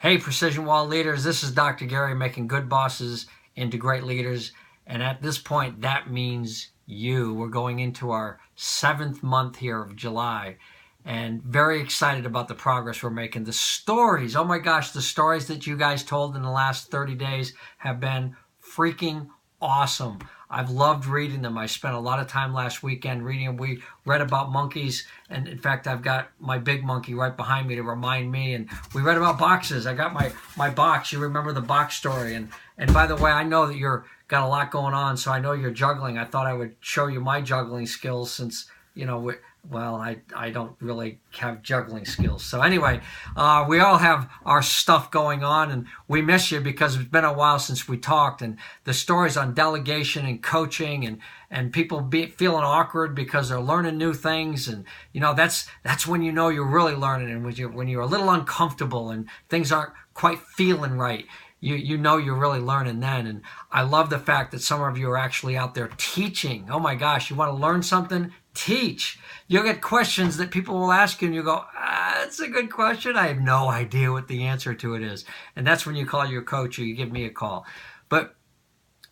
Hey, Precision Wall leaders, this is Dr. Gary making good bosses into great leaders. And at this point, that means you. We're going into our 7th month here of July and very excited about the progress we're making. The stories, oh my gosh, the stories that you guys told in the last 30 days have been freaking awesome. I've loved reading them. I spent a lot of time last weekend reading them. We read about monkeys, and in fact, I've got my big monkey right behind me to remind me. And we read about boxes. I got my box. You remember the box story. And by the way, I know that you're got a lot going on, so I know you're juggling. I thought I would show you my juggling skills since, you know, well, I don't really have juggling skills. So anyway, we all have our stuff going on, and we miss you because it's been a while since we talked. And the stories on delegation and coaching and people feeling awkward because they're learning new things. And, you know, that's when you know you're really learning. And when you're a little uncomfortable and things aren't quite feeling right, you know you're really learning then. And I love the fact that some of you are actually out there teaching. Oh my gosh, you want to learn something? Teach. You'll get questions that people will ask you and you go, that's a good question. I have no idea what the answer to it is. And that's when you call your coach or you give me a call. But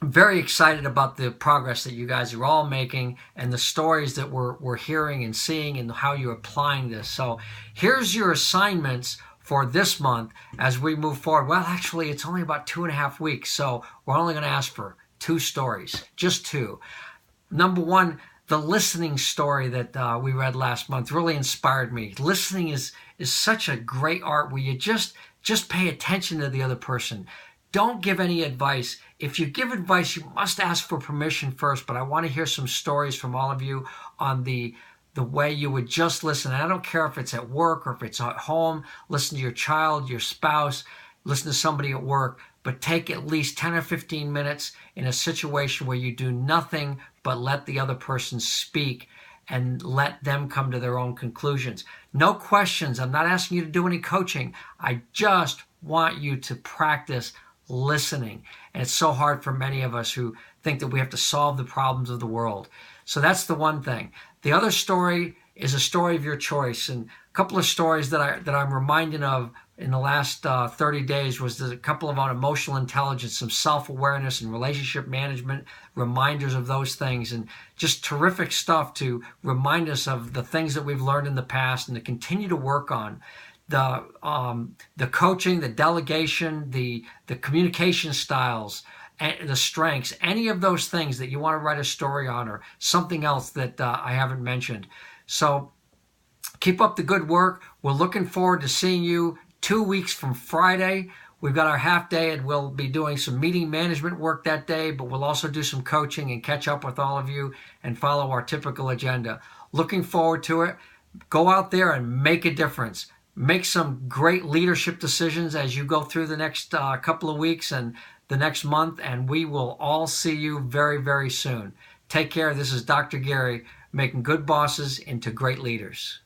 I'm very excited about the progress that you guys are all making and the stories that we're hearing and seeing and how you're applying this. So here's your assignments for this month as we move forward. Well, actually, it's only about 2.5 weeks, so we're only going to ask for 2 stories, just 2. Number 1, the listening story that we read last month really inspired me. Listening is such a great art where you just pay attention to the other person. Don't give any advice. If you give advice, you must ask for permission first, but I want to hear some stories from all of you on the way you would just listen. And I don't care if it's at work or if it's at home. Listen to your child, your spouse, listen to somebody at work, but take at least 10 or 15 minutes in a situation where you do nothing but let the other person speak and let them come to their own conclusions. No questions. I'm not asking you to do any coaching. I just want you to practice listening. And it's so hard for many of us who think that we have to solve the problems of the world. So that's the one thing. The other story is a story of your choice. And a couple of stories that I'm reminded of in the last 30 days was a couple of on emotional intelligence, some self-awareness and relationship management, reminders of those things, and just terrific stuff to remind us of the things that we've learned in the past and to continue to work on. The coaching, the delegation, the communication styles, and the strengths, any of those things that you want to write a story on or something else that I haven't mentioned. So keep up the good work. We're looking forward to seeing you 2 weeks from Friday. We've got our half day and we'll be doing some meeting management work that day, but we'll also do some coaching and catch up with all of you and follow our typical agenda. Looking forward to it. Go out there and make a difference. Make some great leadership decisions as you go through the next couple of weeks and the next month, and we will all see you very, very soon. Take care. This is Dr. Gary, making good bosses into great leaders.